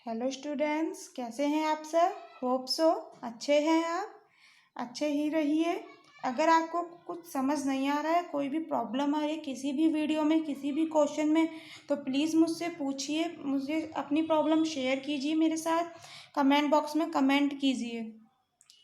Hello students, कैसे हैं आप सब। होप सो अच्छे हैं आप, अच्छे ही रहिए। अगर आपको कुछ समझ नहीं आ रहा है, कोई भी प्रॉब्लम आ रही है किसी भी वीडियो में, किसी भी क्वेश्चन में, तो प्लीज़ मुझसे पूछिए, मुझे अपनी प्रॉब्लम शेयर कीजिए मेरे साथ, कमेंट बॉक्स में कमेंट कीजिए।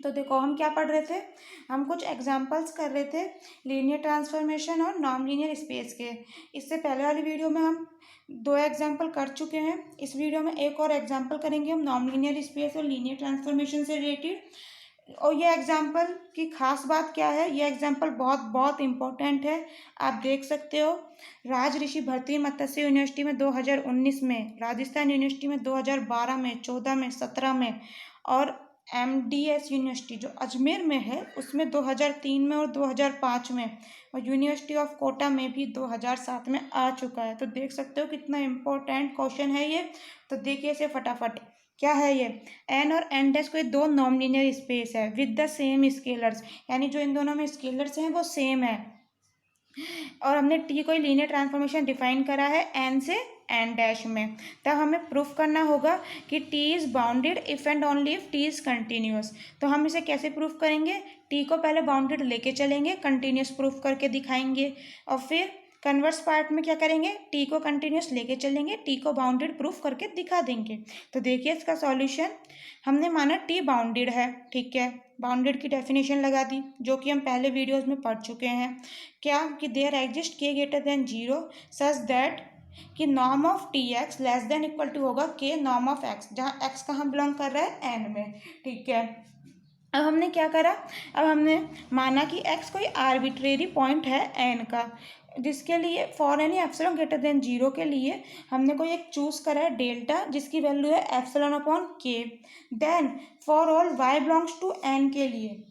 तो देखो, हम क्या पढ़ रहे थे, हम कुछ एग्जांपल्स कर रहे थे लीनियर ट्रांसफॉर्मेशन और नॉन लीनियर स्पेस के। इससे पहले वाली वीडियो में हम 2 एग्जांपल कर चुके हैं। इस वीडियो में एक और एग्जांपल करेंगे हम नॉन लीनियर स्पेस और लीनियर ट्रांसफॉर्मेशन से रिलेटेड। और ये एग्जांपल की खास बात क्या है, ये एग्जांपल बहुत बहुत इम्पोर्टेंट है। आप देख सकते हो, राज ऋषि भर्तृहरि मत्स्य यूनिवर्सिटी में 2019 में, राजस्थान यूनिवर्सिटी में 2012 में, 14 में, 17 में, और MDS यूनिवर्सिटी जो अजमेर में है उसमें 2003 में और 2005 में, और यूनिवर्सिटी ऑफ कोटा में भी 2007 में आ चुका है। तो देख सकते हो कितना इम्पोर्टेंट क्वेश्चन है ये। तो देखिए इसे फटाफट। क्या है ये, एन और एन डैश कोई दो नॉन लीनियर स्पेस है विद द सेम स्केलर्स, यानी जो इन दोनों में स्केलर्स हैं वो सेम है। और हमने टी कोई लीनियर ट्रांसफॉर्मेशन डिफाइन करा है एन से एन डैश में। तब हमें प्रूफ करना होगा कि T is bounded if and only if T is continuous. तो हम इसे कैसे प्रूफ करेंगे, टी को पहले बाउंडेड लेके चलेंगे, कंटिन्यूस प्रूफ करके दिखाएंगे, और फिर कन्वर्स पार्ट में क्या करेंगे, टी को कंटिन्यूस लेके चलेंगे, टी को बाउंडेड प्रूफ करके दिखा देंगे। तो देखिए इसका सॉल्यूशन, हमने माना टी बाउंडेड है, ठीक है, बाउंडेड की डेफिनेशन लगा दी जो कि हम पहले वीडियोस में पढ़ चुके हैं। क्या कि there exist k greater than 0 such that कि norm of T x less than equal to होगा के नॉर्म ऑफ एक्स, जहाँ एक्स कहाँ बिलोंग कर रहा है, एन में, ठीक है। अब हमने क्या करा, अब हमने माना कि x कोई आर्बिट्रेरी पॉइंट है n का, जिसके लिए for any epsilon greater than 0 के लिए हमने कोई एक चूज करा है डेल्टा, जिसकी वैल्यू है epsilon upon k. Then for all y belongs to n के लिए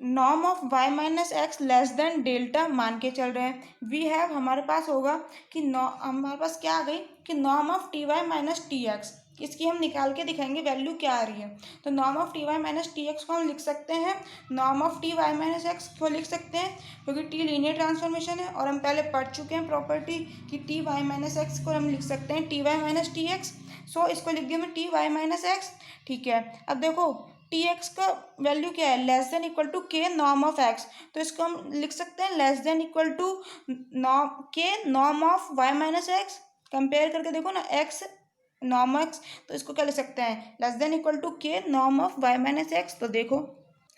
norm of y minus x less than delta मान के चल रहे हैं। वी हैव, हमारे पास होगा कि हमारे पास क्या आ गई कि norm of T Y minus T x, इसकी हम निकाल के दिखाएंगे वैल्यू क्या आ रही है। तो norm of T Y minus T x को हम लिख सकते हैं, norm of T Y minus x को लिख सकते हैं, क्योंकि टी लीनियर ट्रांसफॉर्मेशन है और हम पहले पढ़ चुके हैं प्रॉपर्टी कि टी वाई माइनस एक्स को हम लिख सकते हैं T Y minus T X. So इसको लिख दिया मैं टी वाई माइनस एक्स, ठीक है। अब देखो टी एक्स का वैल्यू क्या है, less than equal to k norm of x, तो इसको हम लिख सकते हैं less than equal to k norm of y minus x. Compare करके देखो ना, एक्स नॉर्म एक्स, तो इसको क्या लिख सकते हैं, less than equal to k norm of y minus x. तो देखो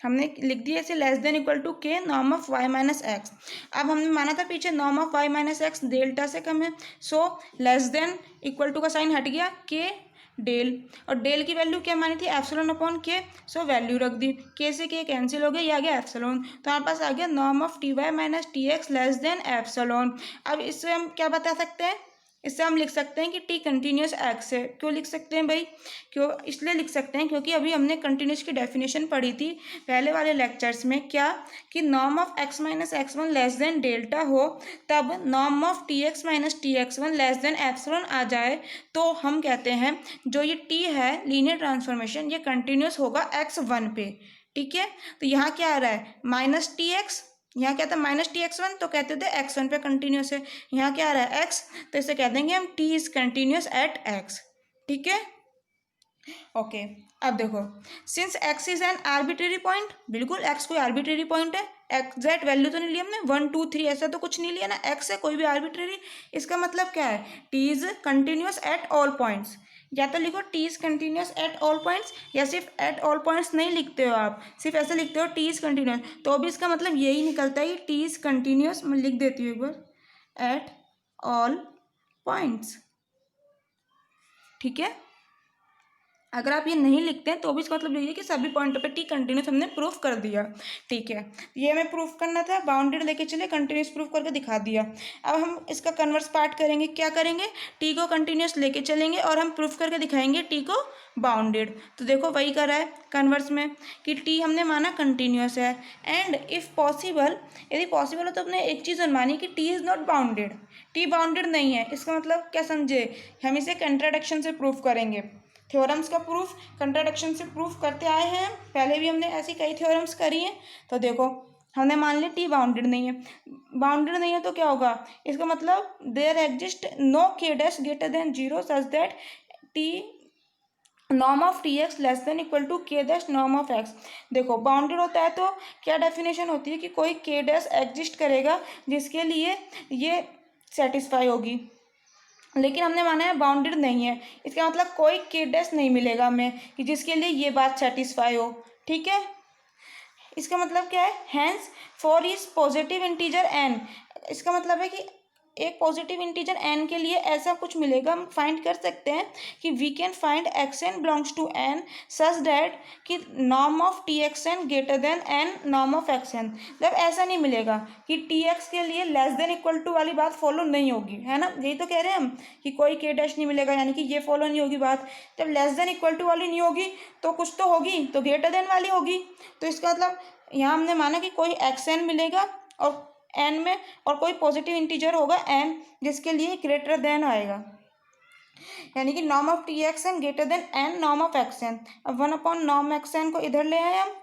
हमने लिख दिया इसे less than equal to k norm of y minus x. अब हमने माना था पीछे norm of y minus x delta से कम है, so less than equal to का साइन हट गया, के डेल, और डेल की वैल्यू क्या मानी थी, एप्सिलॉन अपॉन के, सो वैल्यू रख दी, के से के कैंसिल हो गया, ये आ गया एप्सिलॉन। तो हमारे पास आ गया norm of T Y minus T x less than epsilon. अब इससे हम क्या बता सकते हैं, इससे हम लिख सकते हैं कि टी कंटिन्यूस एक्स है। क्यों लिख सकते हैं भाई, क्यों इसलिए लिख सकते हैं क्योंकि अभी हमने कंटिन्यूस की डेफिनेशन पढ़ी थी पहले वाले लेक्चर्स में, क्या कि norm of X minus X one less than delta हो, तब norm of T X minus T X one less than epsilon आ जाए, तो हम कहते हैं जो ये टी है लीनियर ट्रांसफॉर्मेशन, ये कंटिन्यूस होगा एक्स वन पे, ठीक है। तो यहाँ क्या आ रहा है, माइनस टी एक्स, यहाँ क्या था माइनस टी एक्स वन, तो कहते थे एक्स वन पे कंटिन्यूस है। यहाँ क्या आ रहा है एक्स, तो इसे कह देंगे हम T is continuous eight x, ठीक है, ओके। अब देखो, since x is an arbitrary point, बिल्कुल एक्स कोई आर्बिट्रेरी पॉइंट है, एग्जैक्ट वैल्यू तो नहीं लिया हमने 1 2 3 ऐसा तो कुछ नहीं लिया ना, एक्स है कोई भी आर्बिट्रेरी। इसका मतलब क्या है, T is continuous at all points, या तो लिखो T is continuous at all points, या सिर्फ एट ऑल पॉइंट्स नहीं लिखते हो आप, सिर्फ ऐसे लिखते हो टी इज कंटिन्यूस, तो भी इसका मतलब यही निकलता है कि टी इज कंटिन्यूस। मैं लिख देती हूँ एक बार, एट ऑल पॉइंट्स, ठीक है। अगर आप ये नहीं लिखते हैं तो भी इसका मतलब यही है कि सभी पॉइंटों पे टी कंटिन्यूस हमने प्रूफ कर दिया, ठीक है। ये हमें प्रूफ करना था, बाउंडेड लेके चले, कंटिन्यूस प्रूफ करके दिखा दिया। अब हम इसका कन्वर्स पार्ट करेंगे, क्या करेंगे, टी को कंटिन्यूस लेके चलेंगे और हम प्रूफ करके दिखाएंगे टी को बाउंडेड। तो देखो वही करा है कन्वर्स में कि टी हमने माना कंटिन्यूस है, एंड इफ़ पॉसिबल, यदि पॉसिबल हो तो हमने एक चीज़ मानी कि T is not bounded, T bounded नहीं है। इसका मतलब क्या समझे, हम इसे कंट्राडिक्शन से प्रूफ करेंगे। थ्योरम्स का प्रूफ कंट्राडिक्शन से प्रूफ करते आए हैं, पहले भी हमने ऐसी कई थ्योरम्स करी हैं। तो देखो हमने मान लिया टी बाउंडेड नहीं है, बाउंडेड नहीं है तो क्या होगा, इसका मतलब there exist no k dash greater than 0 such that T norm of T x less than equal to k dash norm of x. देखो बाउंडेड होता है तो क्या डेफिनेशन होती है कि कोई के डैश एग्जिस्ट करेगा जिसके लिए ये सेटिस्फाई होगी, लेकिन हमने माना है बाउंडेड नहीं है, इसका मतलब कोई के डैश नहीं मिलेगा हमें कि जिसके लिए ये बात सेटिस्फाई हो। ठीक है, इसका मतलब क्या है, hence for is positive integer n, इसका मतलब है कि एक पॉजिटिव इंटीजर एन के लिए ऐसा कुछ मिलेगा, हम फाइंड कर सकते हैं कि we can find X N belongs to N such that कि norm of T x N greater than N norm of x N. जब ऐसा नहीं मिलेगा कि टी एक्स के लिए लेस देन इक्वल टू वाली बात फॉलो नहीं होगी, है ना, यही तो कह रहे हैं हम कि कोई के डैश नहीं मिलेगा, यानी कि ये फॉलो नहीं होगी बात। जब लेस देन इक्वल टू वाली नहीं होगी तो कुछ तो होगी, तो ग्रेटर देन वाली होगी। तो इसका मतलब यहाँ हमने माना कि कोई एक्स एन मिलेगा और एन में, और कोई पॉजिटिव इंटीजर होगा एन जिसके लिए ग्रेटर देन आएगा, यानी कि norm of T x N greater than N norm of x n. अब 1 नॉर्म एक्स एन को इधर ले आए हम,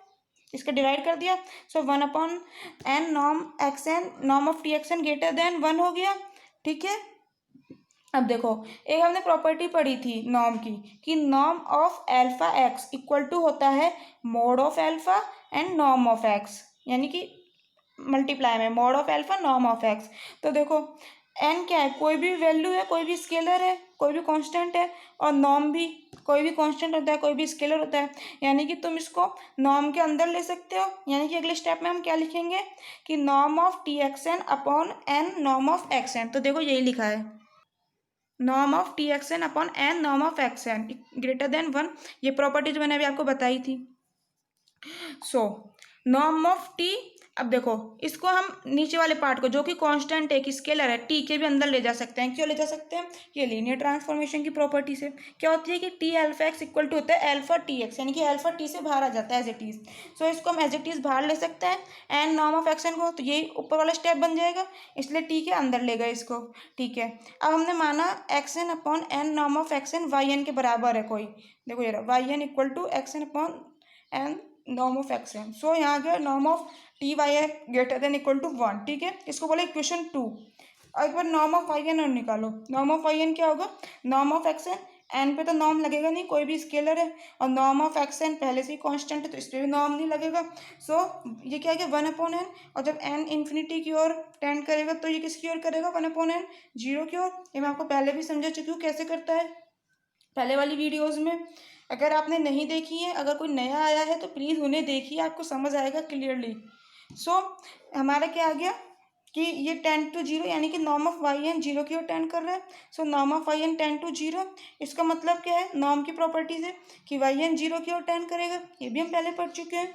इसका डिवाइड कर दिया, so 1 n norm x n norm of T x N greater than 1 हो गया। ठीक है, अब देखो एक हमने प्रॉपर्टी पढ़ी थी नॉर्म की कि norm of alpha x equal to होता है mod of alpha and norm of x, यानी कि मल्टीप्लाई में mod of alpha norm of x. तो देखो एन क्या है, कोई भी वैल्यू है, कोई भी स्केलर है, कोई भी कांस्टेंट है, और नॉर्म भी कोई भी कांस्टेंट होता है, कोई भी स्केलर होता है, यानी कि तुम इसको नॉर्म के अंदर ले सकते हो। यानी कि अगले स्टेप में हम क्या लिखेंगे कि norm of T x N upon N norm of x n. तो देखो यही लिखा है, norm of T x N upon N norm of x N greater than 1, ये प्रॉपर्टी जो मैंने अभी आपको बताई थी। सो नॉर्म ऑफ टी, अब देखो इसको हम नीचे वाले पार्ट को जो कि कांस्टेंट है, कि स्केलर है, टी के भी अंदर ले जा सकते हैं। क्यों ले जा सकते हैं, ये लीनियर ट्रांसफॉर्मेशन की प्रॉपर्टी से क्या होती है कि T alpha x equal to होता है अल्फा टी एक्स, यानी कि अल्फा टी से बाहर आ जाता है एज इट इज। सो इसको हम एज इट इज बाहर ले सकते हैं n norm of x n को, तो यही ऊपर वाला स्टेप बन जाएगा, इसलिए टी के अंदर ले गए इसको। ठीक है, अब हमने माना X N upon N norm of x N Y N के बराबर है कोई, देखो ये रहा Y N equal to X N upon N norm of x N. So यहाँ गया norm of T Y N greater than equal to 1। ठीक है, इसको बोले इक्वेशन 2। और एक बार नॉर्म ऑफ वाई एन और निकालो, नॉर्म ऑफ वाई एन क्या होगा, norm of x N, N पे तो नॉर्म लगेगा नहीं, कोई भी स्केलर है, और नॉर्म ऑफ एक्स एन पहले से ही कांस्टेंट है तो इस पर भी नॉर्म नहीं लगेगा। सो ये क्या है 1 अपॉन एन, और जब एन इन्फिनिटी की ओर टेंड करेगा तो ये किसकी ओर करेगा, 1 अपॉन एन जीरो की ओर। ये मैं आपको पहले भी समझा चुकी हूँ कैसे करता है पहले वाली वीडियोज़ में। अगर आपने नहीं देखी है, अगर कोई नया आया है तो प्लीज़ उन्हें देखिए, आपको समझ आएगा क्लियरली। सो हमारा क्या आ गया कि ये 10 to 0, यानी कि norm of Y N zero की ओर टेंड कर रहा है। So norm of Y N 10 to 0, इसका मतलब क्या है नॉर्म की प्रॉपर्टी से कि वाई एन जीरो की ओर टेंड करेगा, ये भी हम पहले पढ़ चुके हैं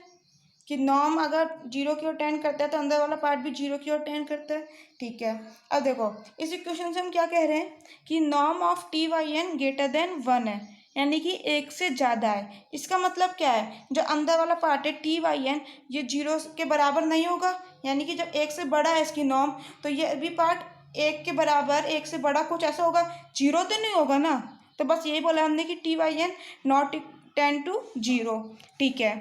कि नॉर्म अगर जीरो की ओर टेंड करता है तो अंदर वाला पार्ट भी जीरो की ओर टेंड करता है। ठीक है, अब देखो इस इक्वेशन से हम क्या कह रहे हैं कि norm of T Y N greater than 1 है, यानी कि एक से ज़्यादा है। इसका मतलब क्या है, जो अंदर वाला पार्ट है टी वाई एन ये जीरो के बराबर नहीं होगा, यानी कि जब एक से बड़ा है इसकी नॉर्म तो ये भी पार्ट एक के बराबर, एक से बड़ा कुछ ऐसा होगा, जीरो तो नहीं होगा ना। तो बस यही बोला हमने कि T Y n not 10 to 0। ठीक है,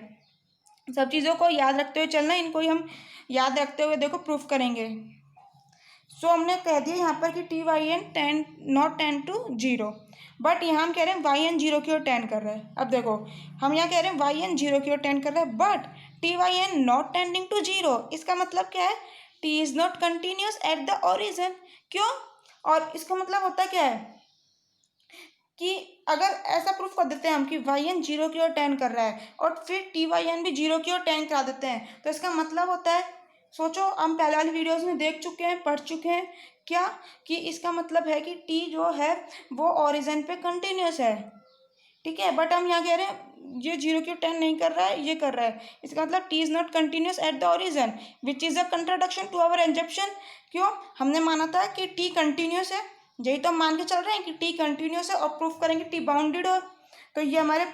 सब चीज़ों को याद रखते हुए चलना, इनको ही हम याद रखते हुए देखो प्रूफ करेंगे। सो हमने कह दिया यहाँ पर कि T Y N 10 not 10 to 0, but यहाँ हम कह रहे हैं वाई एन जीरो की ओर टेंड कर रहा है। अब देखो हम यहाँ कह रहे हैं वाई एन जीरो की ओर टेंड कर रहा है, but T Y n not tending to 0, इसका मतलब क्या है, T is not continuous at the origin. क्यों, और इसका मतलब होता क्या है कि अगर ऐसा प्रूफ कर देते हैं हम कि वाई एन जीरो की ओर टेंड कर रहा है और फिर टी वाई एन भी जीरो की ओर टेंड करा देते हैं, तो इसका मतलब होता है, सोचो हम पहले वाली वीडियोस में देख चुके हैं, पढ़ चुके हैं क्या, कि इसका मतलब है कि टी जो है वो ओरिजिन पे कंटिन्यूस है। ठीक है, बट हम यहाँ कह रहे हैं ये जीरो की ओर टेंड नहीं कर रहा है, ये कर रहा है, इसका मतलब T is not continuous at the origin which is a contradiction to our assumption. क्यों, हमने माना था कि टी कंटिन्यूस है, यही तो हम मान के चल रहे हैं कि टी कंटिन्यूस है, और प्रूफ करेंगे टी बाउंडेड हो, तो ये हमारे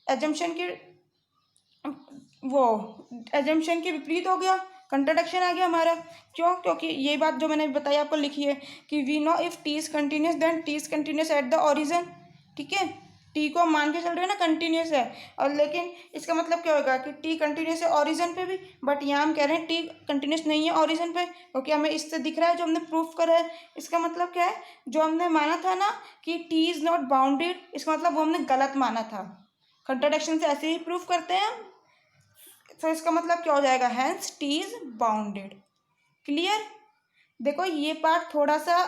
एजम्पशन की वो एजम्पशन के विपरीत हो गया, कंट्राडिक्शन आ गया हमारा। क्यों, क्योंकि ये बात जो मैंने बताई आपको लिखी है कि we know if T is continuous then T is continuous at the origin. ठीक है, टी को हम मान के चल रहे हैं ना कंटिन्यूस है, और लेकिन इसका मतलब क्या होगा कि टी कंटिन्यूस है ओरिजिन पे भी, बट यहाँ हम कह रहे हैं टी कंटिन्यूस नहीं है ओरिजिन पे, क्योंकि हमें इससे दिख रहा है जो हमने प्रूफ करा है। इसका मतलब क्या है, जो हमने माना था ना कि टी इज़ नॉट बाउंडेड, इसका मतलब वो हमने गलत माना था। कंट्राडिक्शन से ऐसे ही प्रूफ करते हैं हम। तो इसका मतलब क्या हो जाएगा, hence T is bounded. Clear. देखो ये पार्ट थोड़ा सा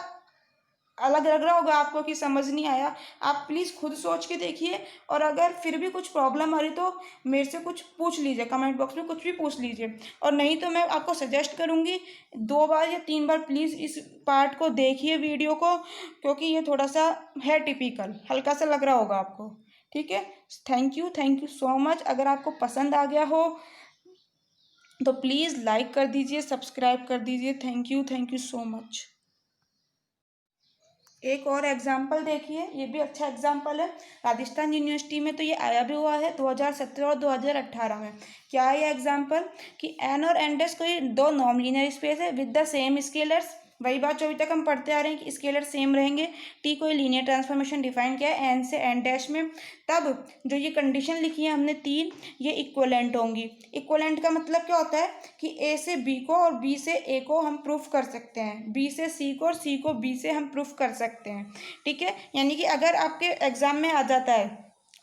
अलग लग रहा होगा आपको कि समझ नहीं आया, आप प्लीज़ खुद सोच के देखिए, और अगर फिर भी कुछ प्रॉब्लम आ रही तो मेरे से कुछ पूछ लीजिए, कमेंट बॉक्स में कुछ भी पूछ लीजिए, और नहीं तो मैं आपको सजेस्ट करूँगी 2 बार या 3 बार प्लीज़ इस पार्ट को देखिए वीडियो को, क्योंकि ये थोड़ा सा है टिपिकल, हल्का सा लग रहा होगा आपको। ठीक है, थैंक यू सो मच। अगर आपको पसंद आ गया हो तो प्लीज़ लाइक कर दीजिए, सब्सक्राइब कर दीजिए। Thank you so much. एक और एग्जाम्पल देखिए, ये भी अच्छा एग्जाम्पल है। राजस्थान यूनिवर्सिटी में तो ये आया भी हुआ है 2017 और 2018 में। क्या है ये एग्जाम्पल कि एन और एन डैश कोई दो नॉन लीनियर स्पेस है विद द सेम स्केलर्स। वही बात जो अभी तक हम पढ़ते आ रहे हैं कि स्केलर सेम रहेंगे। टी कोई लीनियर ट्रांसफॉर्मेशन डिफाइन किया है एन से एन डैश में, तब जो ये कंडीशन लिखी है हमने 3, ये इक्वलेंट होंगी। इक्वलेंट का मतलब क्या होता है कि ए से बी को और बी से ए को हम प्रूफ कर सकते हैं, बी से सी को और सी को बी से हम प्रूफ कर सकते हैं। ठीक है, यानी कि अगर आपके एग्जाम में आ जाता है,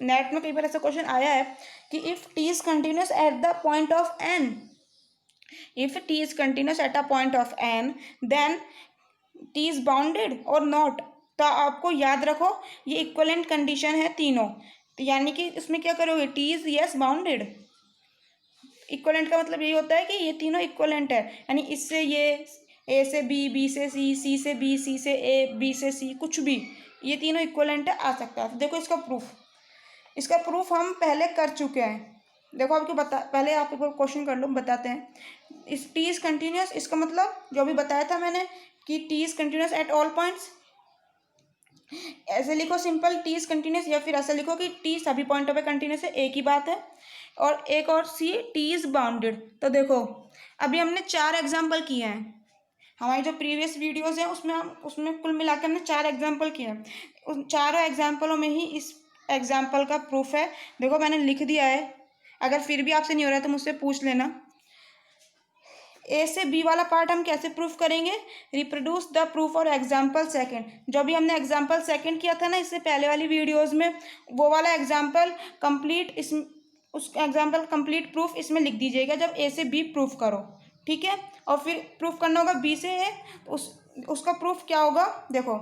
नेट में कई बार ऐसा क्वेश्चन आया है कि if T is continuous at the point of n, if t is continuous at a point of n then t is bounded or not। तो आपको याद रखो ये इक्वलेंट कंडीशन है तीनों, तो यानी कि इसमें क्या करोगे, t is yes bounded। Equivalent का मतलब यही होता है कि ये तीनों इक्वलेंट है, यानी इससे ये ए से बी, बी से सी, सी से बी, सी से ए, बी से सी, कुछ भी ये तीनों इक्वलेंट है, आ सकता है। देखो इसका प्रूफ हम पहले कर चुके हैं। देखो आपको पहले आप एक बार क्वेश्चन कर लो, बताते हैं। इस टी इज कंटिन्यूस, इसका मतलब जो भी बताया था मैंने कि T is continuous at all points. ऐसे लिखो सिंपल, टी इज कंटिन्यूस, या फिर ऐसे लिखो कि टी सभी पॉइंटों पे कंटिन्यूस है, एक ही बात है। और एक और सी, टी इज बाउंडेड। तो देखो अभी हमने 4 एग्जाम्पल किए हैं, हमारी जो प्रीवियस वीडियोस हैं उसमें कुल मिलाकर हमने 4 एग्जाम्पल किए हैं। उन चारों एग्जाम्पलों में ही इस एग्जाम्पल का प्रूफ है। देखो मैंने लिख दिया है, अगर फिर भी आपसे नहीं हो रहा है तो मुझसे पूछ लेना। ए से बी वाला पार्ट हम कैसे प्रूफ करेंगे, रिप्रोड्यूस द प्रूफ और एग्जाम्पल सेकंड। जो भी हमने एग्जाम्पल सेकंड किया था ना इससे पहले वाली वीडियोस में, वो वाला एग्जाम्पल कंप्लीट उस एग्जाम्पल कंप्लीट प्रूफ इसमें लिख दीजिएगा जब ए से बी प्रूफ करो। ठीक है, और फिर प्रूफ करना होगा बी से ए, उसका प्रूफ क्या होगा, देखो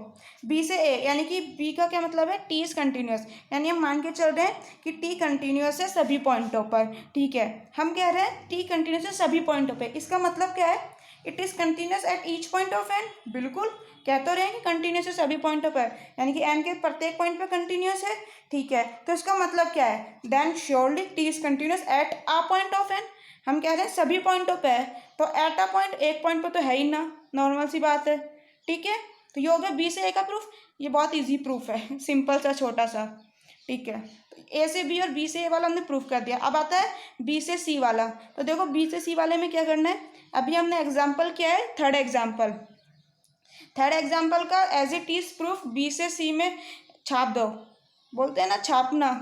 बी से ए, यानी कि बी का क्या मतलब है, टी इज कंटिन्यूस, यानी हम मान के चल रहे हैं कि टी कंटिन्यूस है सभी पॉइंटों पर। ठीक है, हम कह रहे हैं टी कंटिन्यूस है सभी पॉइंटों पे, इसका मतलब क्या है, it is continuous at each point of n. बिल्कुल, कह तो रहे हैं कि कंटिन्यूस है सभी पॉइंटों पर, यानी कि एन के प्रत्येक पॉइंट पर कंटिन्यूस है। ठीक है, तो इसका मतलब क्या है, then surely T is continuous at a point of n. हम कह रहे हैं सभी पॉइंटों पे है, तो एट अ पॉइंट एक पॉइंट पे तो है ही ना, नॉर्मल सी बात है। ठीक है, तो ये हो गया बी से ए का प्रूफ। ये बहुत इजी प्रूफ है, सिंपल सा छोटा सा। ठीक है, तो ए से बी और बी से ए वाला हमने प्रूफ कर दिया। अब आता है बी से सी वाला। तो देखो बी से सी वाले में क्या करना है, अभी हमने एग्जाम्पल किया है थर्ड एग्जाम्पल का as it is proof B से सी में छाप दो, बोलते हैं ना छापना,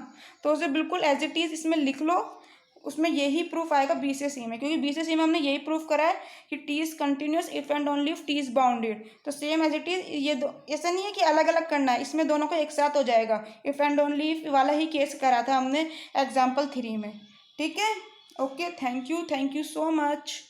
तो उसे बिल्कुल एज इट इज इसमें लिख लो, उसमें यही प्रूफ आएगा बी से सी में, क्योंकि बी से सी में हमने यही प्रूफ करा है कि T is continuous if and only if T is bounded. तो सेम एज इट इज ये दो, ऐसा नहीं है कि अलग अलग करना है, इसमें दोनों को एक साथ हो जाएगा। इफ एंड ओनली इफ वाला ही केस करा था हमने एग्जाम्पल 3 में। ठीक है, okay, thank you so much.